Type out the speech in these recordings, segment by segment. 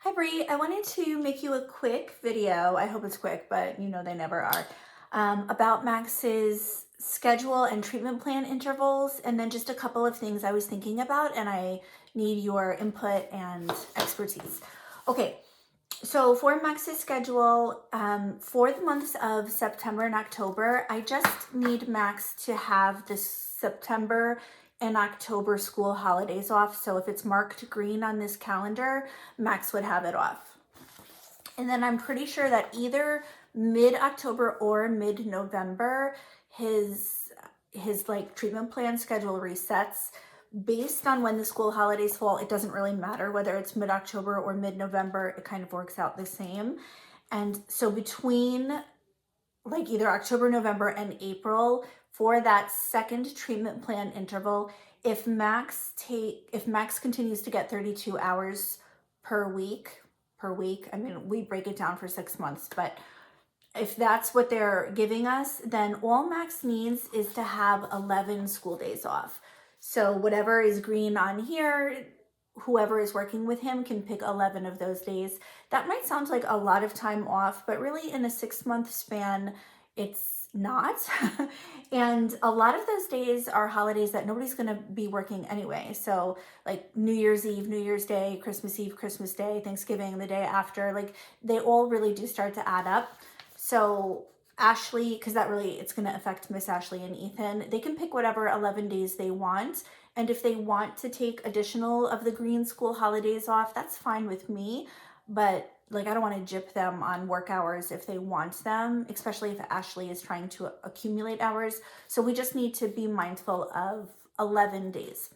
Hi Bree, I wanted to make you a quick video. I hope it's quick, but you know they never are. About Max's schedule and treatment plan intervals, and then just a couple of things I was thinking about, and I need your input and expertise. Okay, so for Max's schedule, for the months of September and October, I just need Max to have the September and October school holidays off. So if it's marked green on this calendar, Max would have it off. And then I'm pretty sure that either mid-October or mid-November, his like treatment plan schedule resets based on when the school holidays fall. It doesn't really matter whether it's mid-October or mid-November, it kind of works out the same. And so between like either October, November, and April, for that second treatment plan interval, if Max continues to get 32 hours per week, I mean, we break it down for 6 months, but if that's what they're giving us, then all Max needs is to have 11 school days off. So whatever is green on here, whoever is working with him can pick 11 of those days. That might sound like a lot of time off, but really in a 6-month span, it's not. And a lot of those days are holidays that nobody's going to be working anyway. So like New Year's Eve, New Year's Day, Christmas Eve, Christmas Day, Thanksgiving, the day after, like they all really do start to add up. So Ashley, because it's going to affect Miss Ashley and Ethan, they can pick whatever 11 days they want. And if they want to take additional of the green school holidays off, that's fine with me. But like, I don't want to gyp them on work hours if they want them, especially if Ashley is trying to accumulate hours. So we just need to be mindful of 11 days.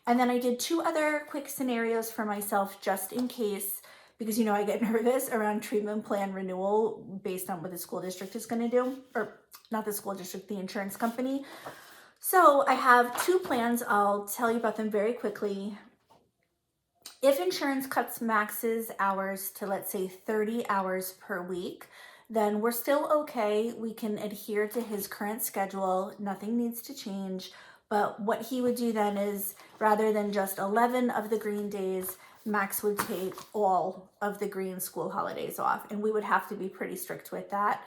And then I did 2 other quick scenarios for myself just in case, because you know I get nervous around treatment plan renewal based on what the school district is going to do, or not the school district, the insurance company. So I have 2 plans. I'll tell you about them very quickly. If insurance cuts Max's hours to, let's say, 30 hours per week, then we're still okay. We can adhere to his current schedule. Nothing needs to change. But what he would do then is, rather than just 11 of the green days, Max would take all of the green school holidays off. And we would have to be pretty strict with that.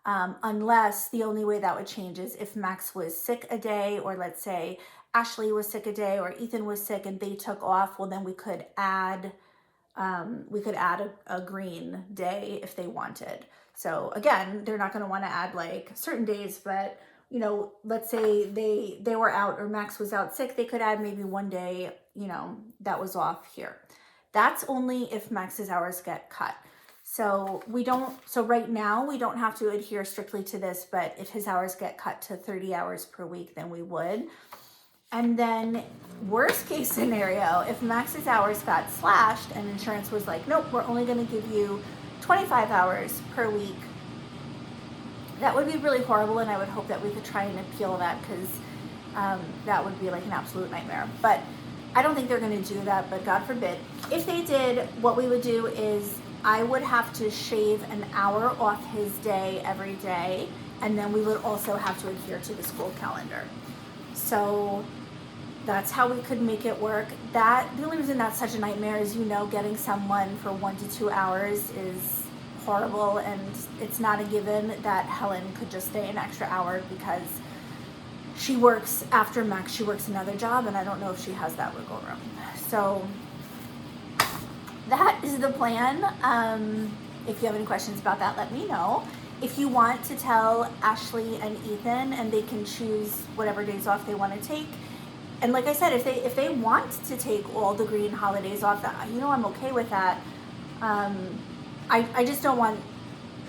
Unless the only way that would change is if Max was sick a day, or let's say Ashley was sick a day, or Ethan was sick and they took off, well then we could add a green day if they wanted. So again, they're not going to want to add like certain days, but you know, let's say they were out or Max was out sick, they could add maybe one day, you know, that was off here. That's only if Max's hours get cut. So right now we don't have to adhere strictly to this, but if his hours get cut to 30 hours per week, then we would. And then worst case scenario, if Max's hours got slashed and insurance was like, nope, we're only going to give you 25 hours per week, that would be really horrible. And I would hope that we could try and appeal that, because that would be like an absolute nightmare. But I don't think they're going to do that, but God forbid. If they did, what we would do is I would have to shave an hour off his day every day, and then we would also have to adhere to the school calendar. So that's how we could make it work. The only reason that's such a nightmare is, you know, getting someone for 1 to 2 hours is horrible, and it's not a given that Helen could just stay an extra hour because she works after Max, she works another job, and I don't know if she has that wiggle room. So that is the plan. If you have any questions about that, let me know. If you want to tell Ashley and Ethan, and they can choose whatever days off they want to take. And like I said, if they want to take all the green holidays off, that, you know, I'm okay with that. I just don't want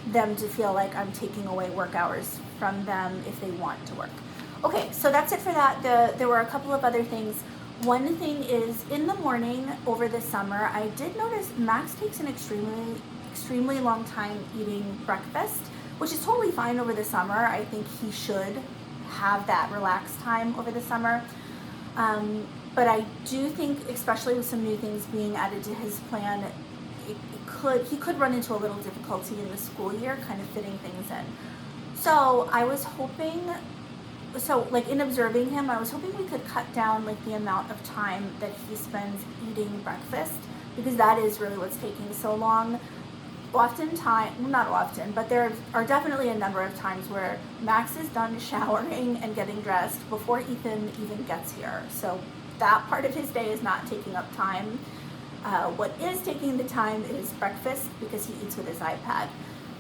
them to feel like I'm taking away work hours from them if they want to work. Okay, so that's it for that. There were a couple of other things. One thing is, in the morning over the summer, I did notice Max takes an extremely long time eating breakfast, which is totally fine over the summer. I think he should have that relaxed time over the summer. But I do think, especially with some new things being added to his plan, he could run into a little difficulty in the school year, kind of fitting things in. So I was hoping, like in observing him, I was hoping we could cut down like the amount of time that he spends eating breakfast because that is really what's taking so long. Oftentimes, well, not often, but there are definitely a number of times where Max is done showering and getting dressed before Ethan even gets here. So that part of his day is not taking up time. What is taking the time is breakfast, because he eats with his iPad.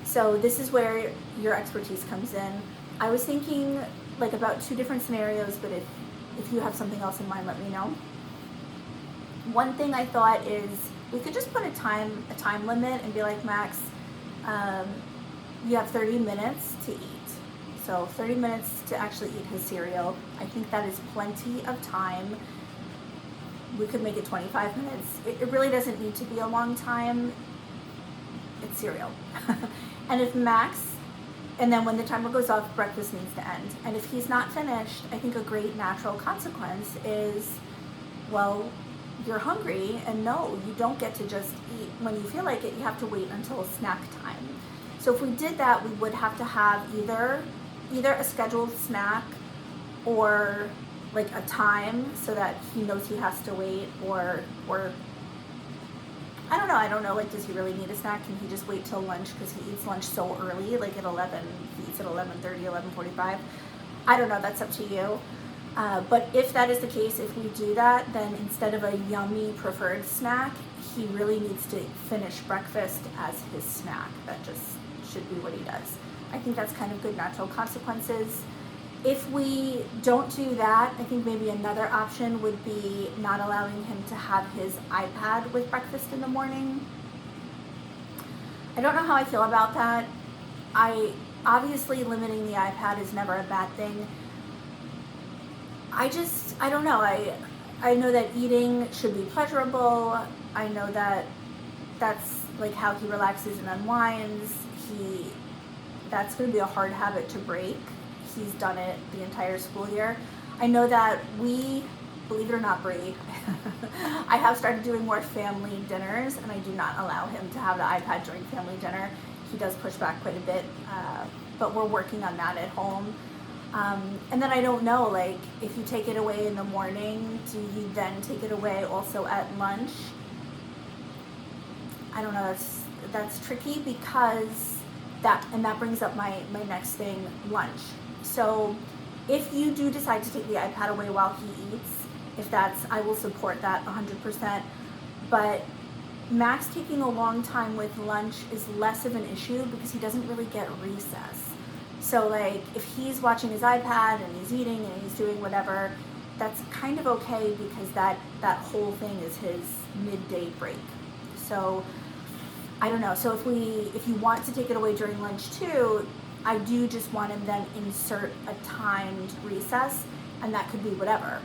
So this is where your expertise comes in. I was thinking like about 2 different scenarios, but if you have something else in mind, let me know. One thing I thought is we could just put a time limit and be like, Max, you have 30 minutes to eat. So 30 minutes to actually eat his cereal. I think that is plenty of time. We could make it 25 minutes. It really doesn't need to be a long time. It's cereal. And if Max, and then when the timer goes off, breakfast needs to end. And if he's not finished, I think a great natural consequence is, well, you're hungry, and no, you don't get to just eat when you feel like it. You have to wait until snack time. So if we did that, we would have to have either a scheduled snack or like a time so that he knows he has to wait, or I don't know, like, does he really need a snack? Can he just wait till lunch, because he eats lunch so early, like at 11, he eats at 11:30, 11:45. I don't know, that's up to you. But if that is the case, if we do that, then instead of a yummy preferred snack, he really needs to finish breakfast as his snack. That just should be what he does. I think that's kind of good natural consequences. If we don't do that, I think maybe another option would be not allowing him to have his iPad with breakfast in the morning. I don't know how I feel about that. Obviously limiting the iPad is never a bad thing. I don't know. I know that eating should be pleasurable. I know that that's like how he relaxes and unwinds. That's going to be a hard habit to break. He's done it the entire school year. I know that we, believe it or not, Bree, I have started doing more family dinners, and I do not allow him to have the iPad during family dinner. He does push back quite a bit, but we're working on that at home. And then I don't know, like, if you take it away in the morning, do you then take it away also at lunch? I don't know, that's tricky, because that brings up my next thing, lunch. So if you do decide to take the iPad away while he eats, I will support that 100%. But Max taking a long time with lunch is less of an issue, because he doesn't really get recess. So like, if he's watching his iPad and he's eating and he's doing whatever, that's kind of okay, because that whole thing is his midday break. So I don't know. So if you want to take it away during lunch too, I do just want to then insert a timed recess, and that could be whatever.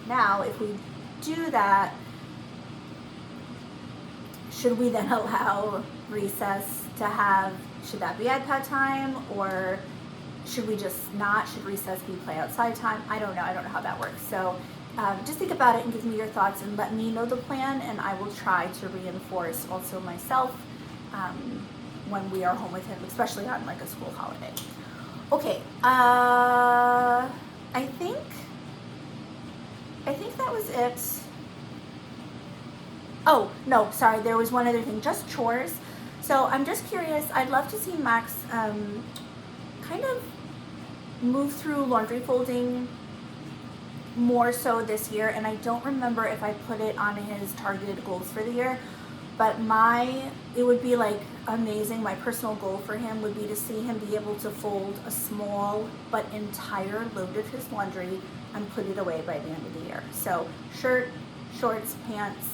Now, if we do that, should we then allow recess to have, should that be iPad time, or should we just not? Should recess be play outside time? I don't know how that works. So just think about it and give me your thoughts, and let me know the plan, and I will try to reinforce also myself when we are home with him, especially on like a school holiday. Okay, I think that was it. Oh, no, sorry, there was one other thing, just chores. So I'm just curious, I'd love to see Max kind of move through laundry folding more so this year, and I don't remember if I put it on his targeted goals for the year, but it would be like amazing. My personal goal for him would be to see him be able to fold a small but entire load of his laundry and put it away by the end of the year. So shirt, shorts, pants,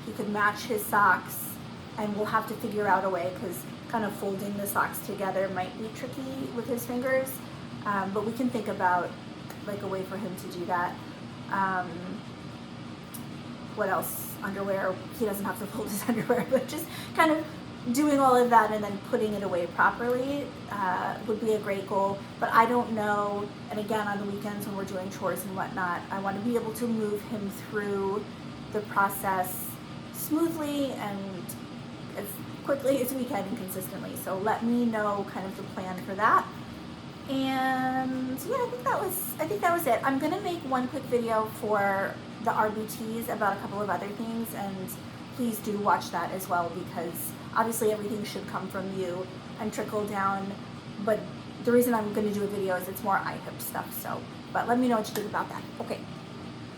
he could match his socks, and we'll have to figure out a way, because kind of folding the socks together might be tricky with his fingers, but we can think about like a way for him to do that. What else? Underwear. He doesn't have to fold his underwear, but just kind of doing all of that and then putting it away properly would be a great goal. But I don't know, and again, on the weekends when we're doing chores and whatnot, I want to be able to move him through the process smoothly and as quickly as we can and consistently. So let me know kind of the plan for that. And yeah, I think that was it. I'm gonna make one quick video for the RBTs about a couple of other things, and please do watch that as well, because obviously everything should come from you and trickle down, but the reason I'm going to do a video is it's more IHIP stuff. So, but let me know what you think about that. Okay.